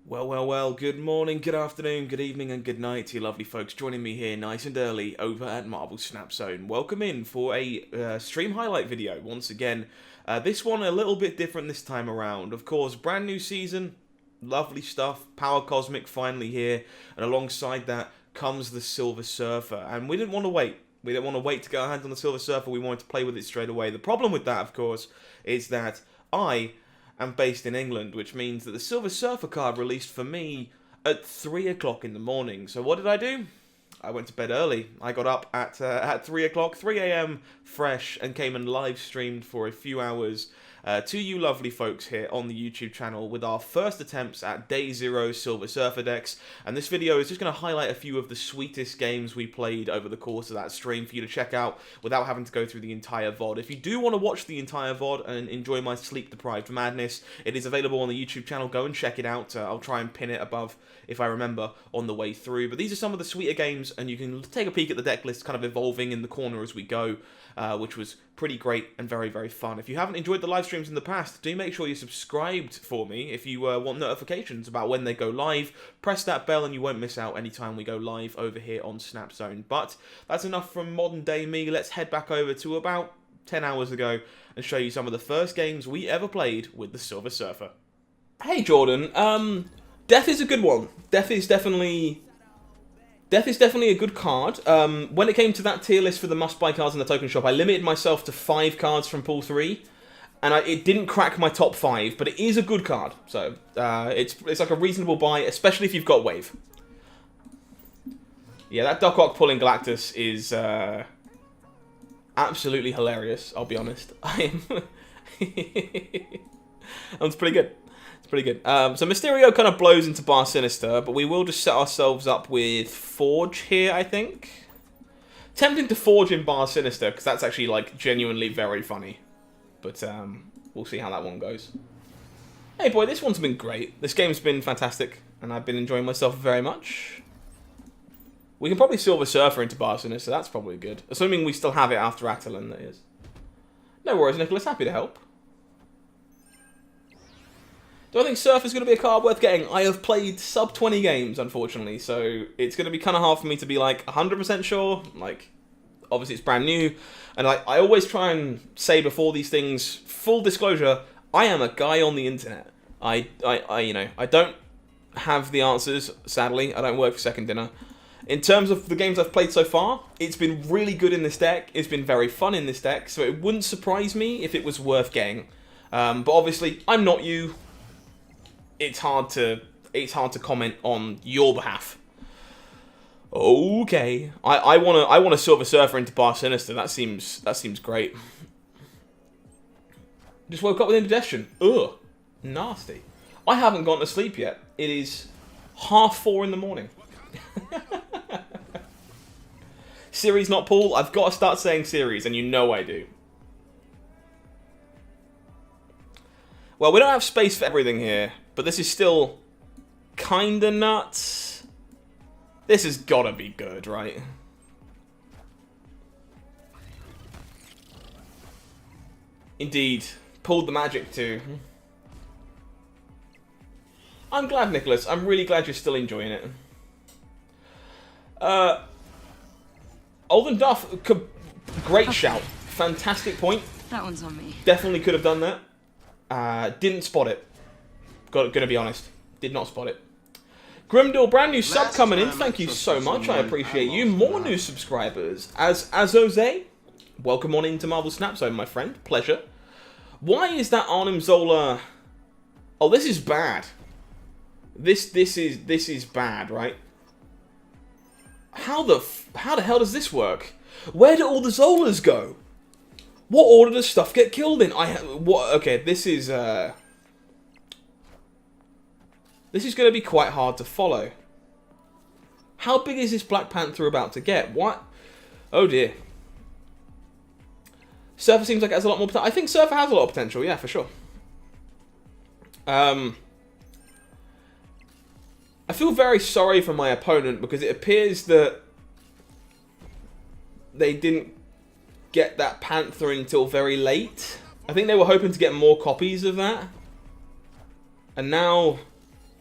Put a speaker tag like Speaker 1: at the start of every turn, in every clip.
Speaker 1: Well, good morning, good afternoon, good evening, and good night to you lovely folks joining me here nice and early over at Marvel Snap Zone. Welcome in for a stream highlight video once again. This one a little bit different this time around. Of course, brand new season, lovely stuff, Power Cosmic finally here, and alongside that comes the Silver Surfer. And we didn't want to wait. We didn't want to wait to get our hands on the Silver Surfer, we wanted to play with it straight away. The problem with that, of course, is that I'm based in England, which means that the Silver Surfer card released for me at 3 o'clock in the morning. So what did I do? I went to bed early. I got up at 3 o'clock, 3 a.m. fresh, and came and live streamed for a few hours to you lovely folks here on the YouTube channel with our first attempts at Day Zero Silver Surfer decks. And this video is just going to highlight a few of the sweetest games we played over the course of that stream for you to check out without having to go through the entire VOD. If you do want to watch the entire VOD and enjoy my sleep-deprived madness, it is available on the YouTube channel. Go and check it out. I'll try and pin it above, if I remember, on the way through. But these are some of the sweeter games, and you can take a peek at the deck list kind of evolving in the corner as we go, which was pretty great and very, very fun. If you haven't enjoyed the live streams in the past, do make sure you're subscribed for me. If you want notifications about when they go live, press that bell and you won't miss out anytime we go live over here on Snap Zone. But that's enough from modern day me. Let's head back over to about 10 hours ago and show you some of the first games we ever played with the Silver Surfer. Hey Jordan, Death is a good one. Death is definitely a good card. When it came to that tier list for the must-buy cards in the token shop, I limited myself to 5 cards from pool 3, and it didn't crack my top 5, but it is a good card. So it's like a reasonable buy, especially if you've got Wave. Yeah, that Doc Ock pulling Galactus is absolutely hilarious. I'll be honest. That's pretty good. It's pretty good. So Mysterio kind of blows into Bar Sinister, but we will just set ourselves up with Forge here, I think. Tempting to Forge in Bar Sinister, because that's actually, like, genuinely very funny. But we'll see how that one goes. Hey boy, this one's been great. This game's been fantastic, and I've been enjoying myself very much. We can probably Silver Surfer into Bar Sinister, that's probably good. Assuming we still have it after Attilan, that is. No worries, Nicholas, happy to help. Do I think Surfer's going to be a card worth getting? I have played sub 20 games, unfortunately, so it's going to be kind of hard for me to be, like, 100% sure. Like, obviously it's brand new, and I always try and say before these things, full disclosure, I am a guy on the internet. I don't have the answers, sadly. I don't work for second dinner. In terms of the games I've played so far, it's been really good in this deck. It's been very fun in this deck, so it wouldn't surprise me if it was worth getting. But obviously, I'm not you. It's hard to comment on your behalf. Okay, I want a Silver Surfer into Bar Sinister. That seems great. Just woke up with indigestion. Ugh, nasty. I haven't gone to sleep yet. It is 4:30 in the morning. Series, not Paul. I've got to start saying series, and you know I do. Well, we don't have space for everything here, but this is still kinda nuts. This has gotta be good, right? Indeed. Pulled the magic too. I'm glad, Nicholas. I'm really glad you're still enjoying it. Olden Duff, great shout. Fantastic point.
Speaker 2: That one's on me.
Speaker 1: Definitely could have done that. Didn't spot it. Gonna be honest. Did not spot it. Grimdor, brand new sub coming in. Thank you so much. I appreciate you. More new subscribers. As Jose, welcome on into Marvel Snap Zone, my friend. Pleasure. Why is that Arnim Zola? Oh, this is bad. This is bad, right? How the hell does this work? Where do all the Zolas go? What order does stuff get killed in? Okay, this is going to be quite hard to follow. How big is this Black Panther about to get? What? Oh dear. Surfer seems like it has a lot more potential. I think Surfer has a lot of potential, yeah, for sure. I feel very sorry for my opponent because it appears that they didn't get that Panther until very late. I think they were hoping to get more copies of that. And now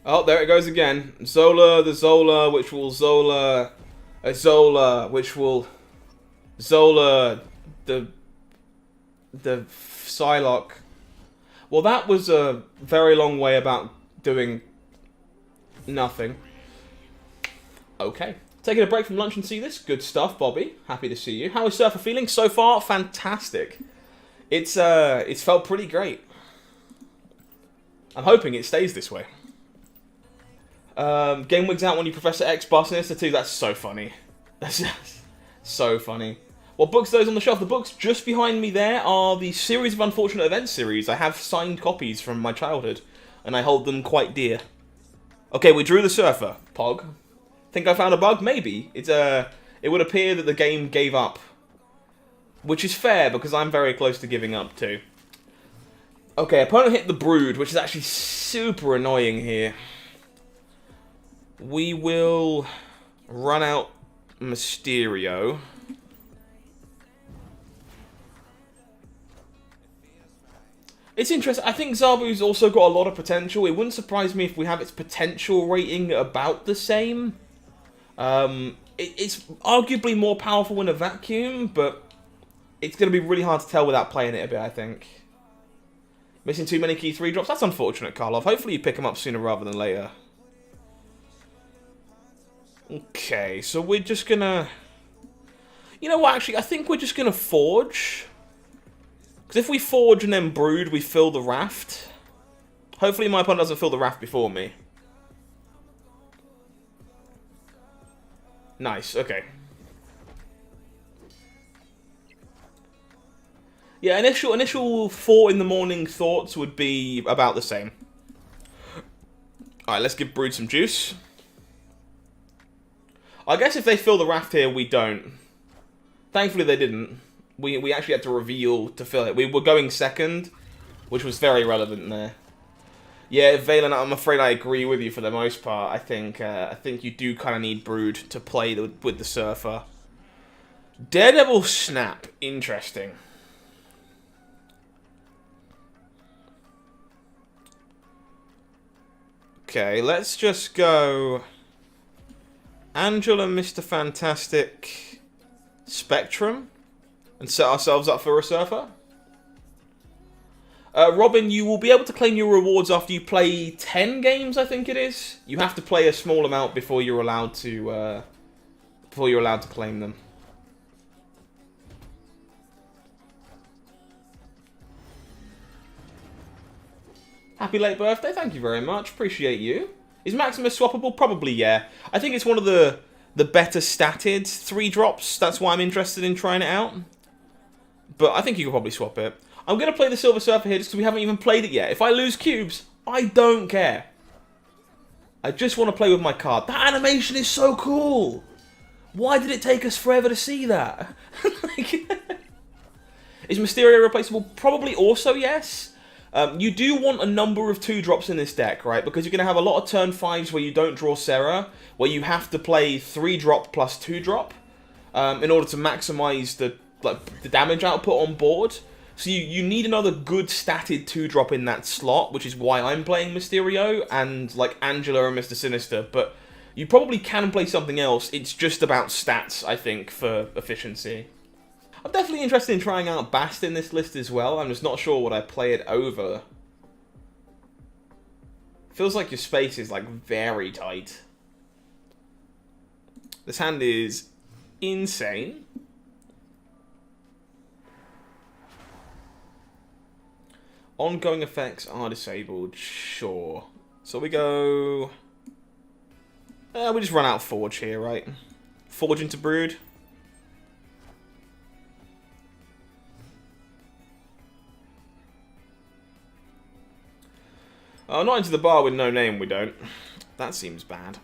Speaker 1: Oh, there it goes again. Zola, the Zola, which will Zola... A Zola, which will... Zola, the Psylocke. Well, that was a very long way about doing nothing. Okay. Taking a break from lunch and see this. Good stuff, Bobby. Happy to see you. How is Surfer feeling? So far, fantastic. It's felt pretty great. I'm hoping it stays this way. Game wigs out when you Professor X bust Sinister 2. That's so funny. That's so funny. What books are those on the shelf? The books just behind me there are the Series of Unfortunate Events series. I have signed copies from my childhood, and I hold them quite dear. Okay, we drew the Surfer. Pog. Think I found a bug? Maybe. It would appear that the game gave up. Which is fair, because I'm very close to giving up too. Okay, opponent hit the Brood, which is actually super annoying here. We will run out Mysterio. It's interesting. I think Zabu's also got a lot of potential. It wouldn't surprise me if we have its potential rating about the same. It's arguably more powerful in a vacuum, but it's going to be really hard to tell without playing it a bit, I think. Missing too many key 3 drops? That's unfortunate, Karlov. Hopefully you pick them up sooner rather than later. Okay, so we're just going to... You know what, actually, I think we're just going to Forge. Because if we Forge and then Brood, we fill the raft. Hopefully my opponent doesn't fill the raft before me. Nice, okay. Yeah, initial 4 in the morning thoughts would be about the same. Alright, let's give Brood some juice. I guess if they fill the raft here, we don't. Thankfully they didn't. We actually had to reveal to fill it. We were going second, which was very relevant there. Yeah, Valen, I'm afraid I agree with you for the most part. I think you do kind of need Brood to play with the Surfer. Daredevil Snap. Interesting. Okay, let's just go Angela, Mr. Fantastic, Spectrum, and set ourselves up for a Surfer. Robin, you will be able to claim your rewards after you play 10 games, I think it is. You have to play a small amount before you're allowed to claim them. Happy late birthday, thank you very much. Appreciate you. Is Maximus swappable? Probably, yeah. I think it's one of the better statted 3 drops. That's why I'm interested in trying it out. But I think you could probably swap it. I'm going to play the Silver Surfer here just because we haven't even played it yet. If I lose cubes, I don't care. I just want to play with my card. That animation is so cool. Why did it take us forever to see that? Is Mysterio replaceable? Probably also yes. You do want a number of 2 drops in this deck, right? Because you're going to have a lot of turn 5s where you don't draw Sarah, where you have to play 3 drop plus 2 drop in order to maximize the damage output on board. So you need another good statted 2 drop in that slot, which is why I'm playing Mysterio and like Angela and Mr. Sinister. But you probably can play something else. It's just about stats, I think, for efficiency. I'm definitely interested in trying out Bast in this list as well. I'm just not sure what I play it over. Feels like your space is like very tight. This hand is insane. Ongoing effects are disabled, sure. So we go... we just run out Forge here, right? Forge into Brood. Oh, not into the bar with no name, we don't. That seems bad.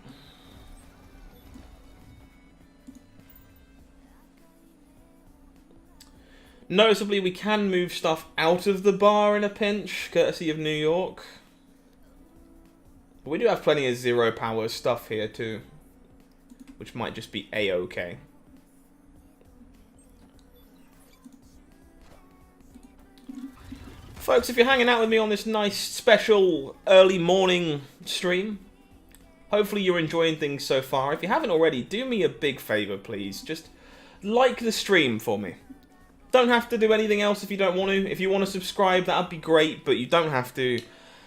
Speaker 1: Noticeably, we can move stuff out of the bar in a pinch, courtesy of New York. But we do have plenty of 0 power stuff here too, which might just be a-okay. Folks, if you're hanging out with me on this nice, special, early morning stream, Hopefully you're enjoying things so far. If you haven't already, do me a big favour, please. Just like the stream for me. Don't have to do anything else if you don't want to. If you want to subscribe, that'd be great, but you don't have to.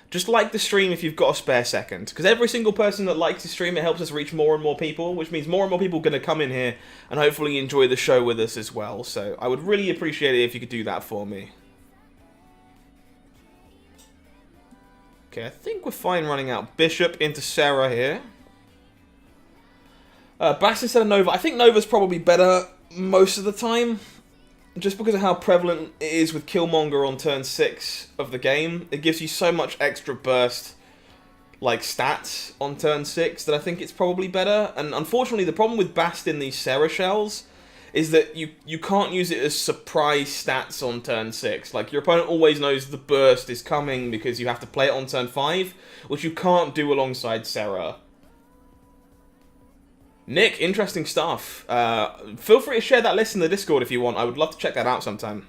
Speaker 1: Just like the stream if you've got a spare second. Because every single person that likes the stream, it helps us reach more and more people, which means more and more people are going to come in here and hopefully enjoy the show with us as well. So I would really appreciate it if you could do that for me. Okay, I think we're fine running out Bishop into Sarah here. Bass instead of Nova. I think Nova's probably better most of the time. Just because of how prevalent it is with Killmonger on turn 6 of the game. It gives you so much extra burst, like, stats on turn 6 that I think it's probably better. And unfortunately, the problem with Bast in these Sarah shells is that you can't use it as surprise stats on turn 6. Like, your opponent always knows the burst is coming because you have to play it on turn 5, which you can't do alongside Sarah. Nick, interesting stuff. Feel free to share that list in the Discord if you want. I would love to check that out sometime.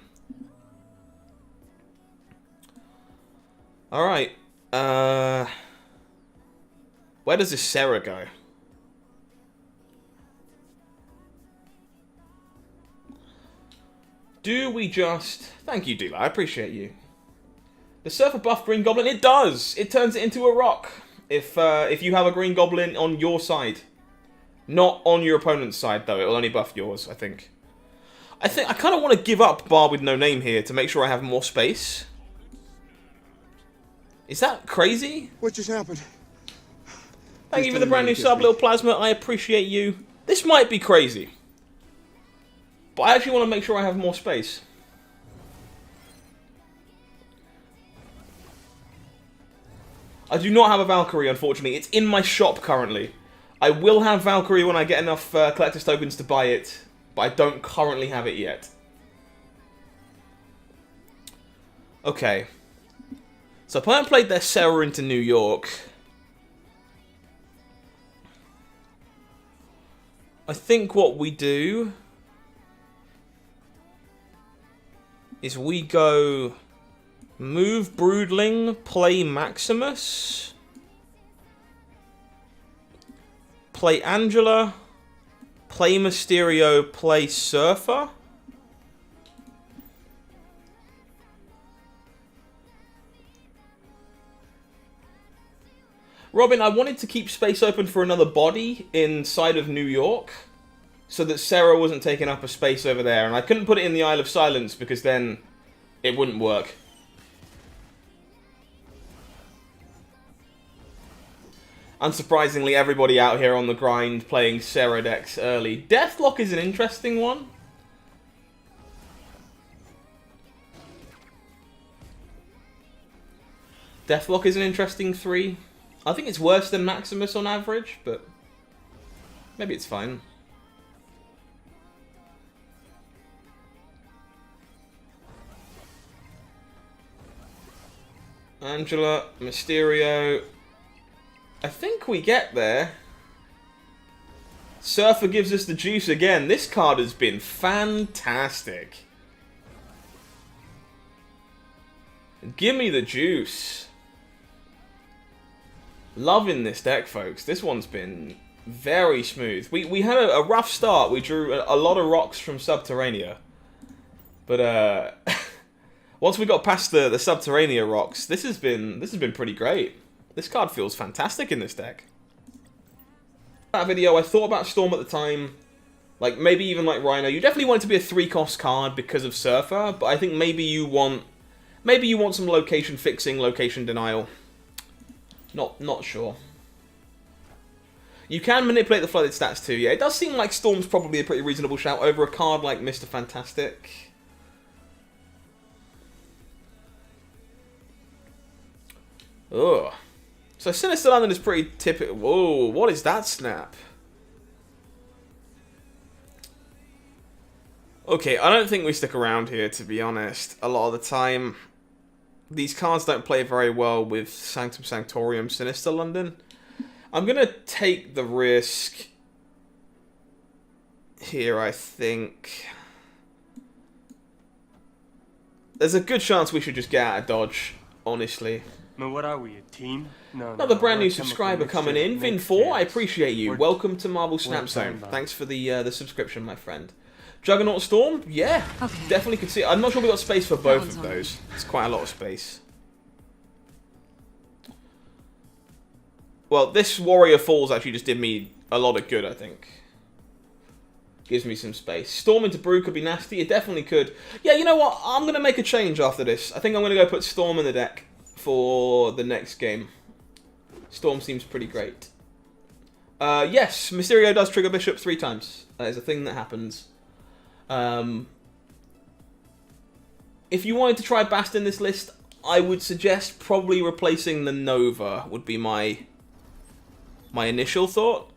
Speaker 1: Alright. Where does this Sarah go? Do we just... Thank you, Dula. I appreciate you. The Surfer buff Green Goblin? It does! It turns it into a rock. If you have a Green Goblin on your side. Not on your opponent's side, though. It will only buff yours, I think. I kind of want to give up Bar with no name here to make sure I have more space. Is that crazy?
Speaker 2: What just happened?
Speaker 1: Thank you for the brand new sub, Little Plasma. I appreciate you. This might be crazy. But I actually want to make sure I have more space. I do not have a Valkyrie, unfortunately. It's in my shop currently. I will have Valkyrie when I get enough collector's tokens to buy it, but I don't currently have it yet. Okay. So opponent played their Sarah into New York. I think what we do is we go move Broodling, play Maximus, play Angela, play Mysterio, play Surfer. Robin, I wanted to keep space open for another body inside of New York so that Sarah wasn't taking up a space over there, and I couldn't put it in the Isle of Silence because then it wouldn't work. Unsurprisingly, everybody out here on the grind playing Sarah decks early. Deathlock is an interesting one. Deathlock is an interesting 3. I think it's worse than Maximus on average, but maybe it's fine. Angela, Mysterio. I think we get there. Surfer gives us the juice again. This card has been fantastic. Give me the juice. Loving this deck, folks. This one's been very smooth. We had a rough start. We drew a lot of rocks from Subterranea. But once we got past the Subterranea rocks, this has been pretty great. This card feels fantastic in this deck. That video, I thought about Storm at the time. Like, maybe even like Rhino. You definitely want it to be a 3-cost card because of Surfer, but I think maybe you want some location fixing, location denial. Not sure. You can manipulate the flooded stats too, yeah. It does seem like Storm's probably a pretty reasonable shout over a card like Mr. Fantastic. Ugh. So Sinister London is pretty typical. Whoa, what is that snap? Okay, I don't think we stick around here, to be honest, a lot of the time. These cards don't play very well with Sanctum Sanctorium Sinister London. I'm going to take the risk here, I think. There's a good chance we should just get out of dodge, honestly.
Speaker 2: But what are we, a team? No,
Speaker 1: Another brand
Speaker 2: we're
Speaker 1: new
Speaker 2: a chemical
Speaker 1: subscriber coming
Speaker 2: mixture
Speaker 1: in.
Speaker 2: that makes
Speaker 1: Vin4, I
Speaker 2: gas.
Speaker 1: appreciate you.
Speaker 2: We're-
Speaker 1: Welcome to Marvel Snap
Speaker 2: we're
Speaker 1: Zone.
Speaker 2: time bomb.
Speaker 1: Thanks for the subscription, my friend. Juggernaut Storm? Yeah,
Speaker 3: Okay.
Speaker 1: definitely could see it. I'm not sure we got space for both
Speaker 3: one's
Speaker 1: of
Speaker 3: on.
Speaker 1: those. It's quite a lot of space. Well, this Warrior Falls actually just did me a lot of good, I think. Gives me some space. Storm into Brew could be nasty. It definitely could. Yeah, you know what? I'm going to make a change after this. I think I'm going to go put Storm in the deck for the next game. Storm seems pretty great. Yes, Mysterio does trigger Bishop 3 times. That is a thing that happens. If you wanted to try Bast in this list, I would suggest probably replacing the Nova would be my initial thought.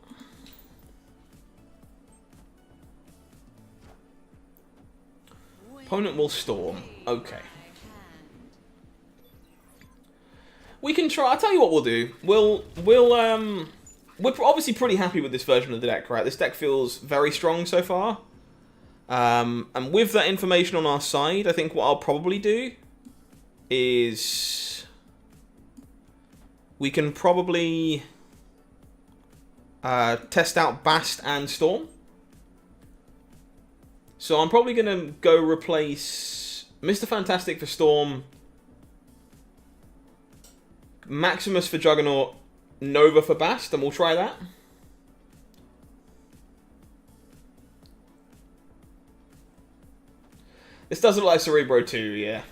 Speaker 1: Opponent will Storm. Okay. We can try. I'll tell you what we'll do. We're obviously pretty happy with this version of the deck, right? This deck feels very strong so far. And with that information on our side, I think what I'll probably do is we can probably test out Bast and Storm. So I'm probably going to go replace Mr. Fantastic for Storm, Maximus for Juggernaut, Nova for Bast, and we'll try that. This does look like Cerebro too, yeah.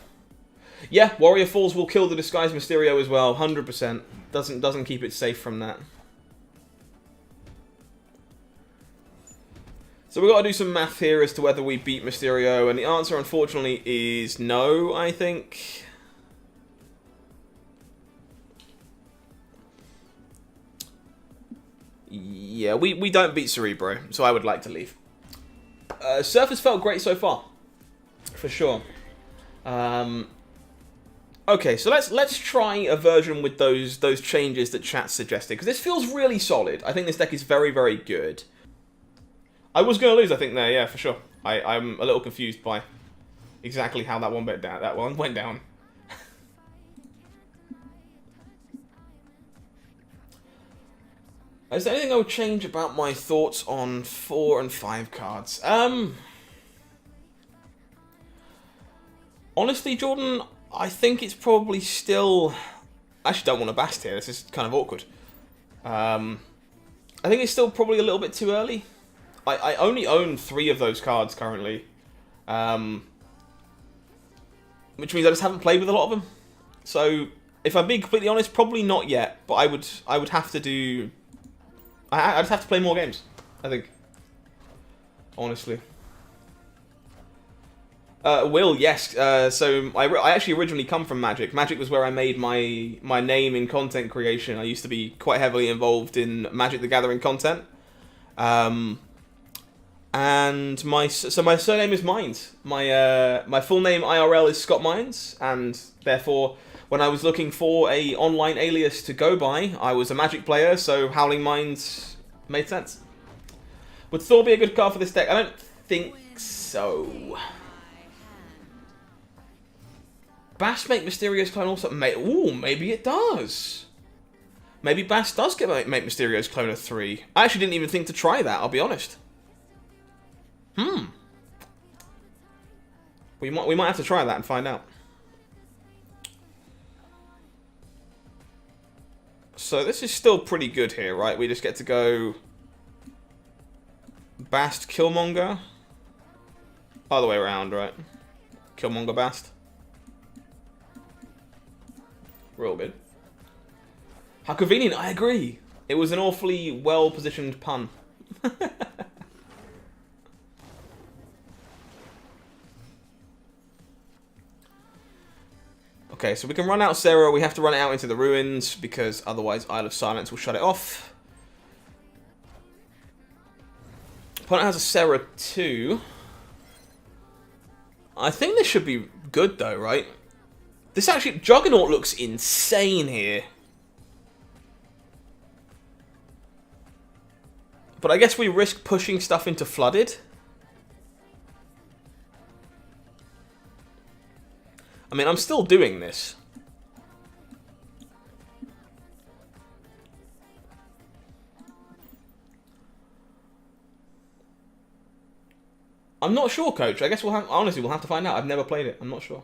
Speaker 1: Yeah, Warrior Falls will kill the Disguised Mysterio as well, 100%. Doesn't keep it safe from that. So we've got to do some math here as to whether we beat Mysterio, and the answer, unfortunately, is no, I think. Yeah, we don't beat Cerebro, so I would like to leave. Surface felt great so far, for sure. Okay, so let's try a version with those changes that chat suggested, because this feels really solid. I think this deck is very, very good. I was going to lose, I think, there, yeah, for sure. I'm a little confused by exactly how that one went down. That one went down. Is there anything I would change about my thoughts on 4 and 5 cards? Honestly, Jordan, I think it's probably still... I actually don't want to Bast here. This is kind of awkward. I think it's still probably a little bit too early. I only own 3 of those cards currently. Which means I just haven't played with a lot of them. So, if I'm being completely honest, probably not yet. But I would have to do... I just have to play more games, I think. Honestly. Will, yes. So I actually originally come from Magic. Magic was where I made my name in content creation. I used to be quite heavily involved in Magic the Gathering content. And my surname is Mines. My full name IRL is Scott Mines, and therefore, when I was looking for a online alias to go by, I was a Magic player, so HowlingMines made sense. Would Thor be a good card for this deck? I don't think so. Bast make Mysterio's clone also? Ooh, maybe it does. Maybe Bast does make Mysterio's clone a 3. I actually didn't even think to try that, I'll be honest. We might have to try that and find out. So this is still pretty good here, right? We just get to go Bast, Killmonger. Other way around, right? Killmonger, Bast. Real good. How convenient, I agree. It was an awfully well-positioned pun. Okay, so we can run out Sarah. We have to run it out into the ruins because otherwise Isle of Silence will shut it off. Opponent has a Sarah 2. I think this should be good though, right? This actually... Juggernaut looks insane here. But I guess we risk pushing stuff into Flooded. I mean, I'm still doing this. I'm not sure, Coach. I guess honestly, we'll have to find out. I've never played it. I'm not sure.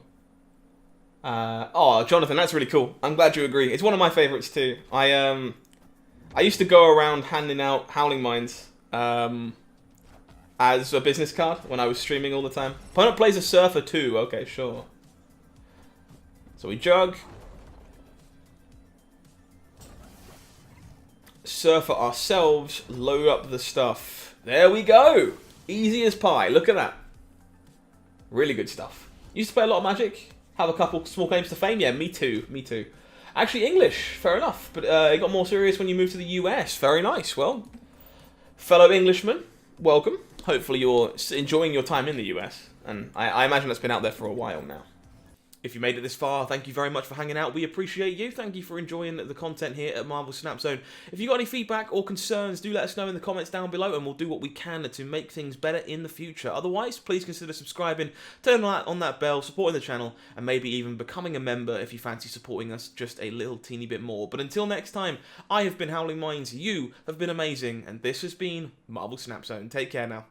Speaker 1: Oh, Jonathan, that's really cool. I'm glad you agree. It's one of my favourites too. I used to go around handing out HowlingMines as a business card when I was streaming all the time. Opponent plays a Surfer too. Okay, sure. So we jug. Surfer ourselves. Load up the stuff. There we go. Easy as pie. Look at that. Really good stuff. Used to play a lot of Magic. Have a couple small claims to fame. Yeah, me too. Me too. Actually, English. Fair enough. But it got more serious when you moved to the US. Very nice. Well, fellow Englishman, welcome. Hopefully you're enjoying your time in the US. And I imagine that's been out there for a while now. If you made it this far, thank you very much for hanging out. We appreciate you. Thank you for enjoying the content here at Marvel Snap Zone. If you got any feedback or concerns, do let us know in the comments down below, and we'll do what we can to make things better in the future. Otherwise, please consider subscribing, turning on that bell, supporting the channel, and maybe even becoming a member if you fancy supporting us just a little teeny bit more. But until next time, I have been HowlingMines, you have been amazing, and this has been Marvel Snap Zone. Take care now.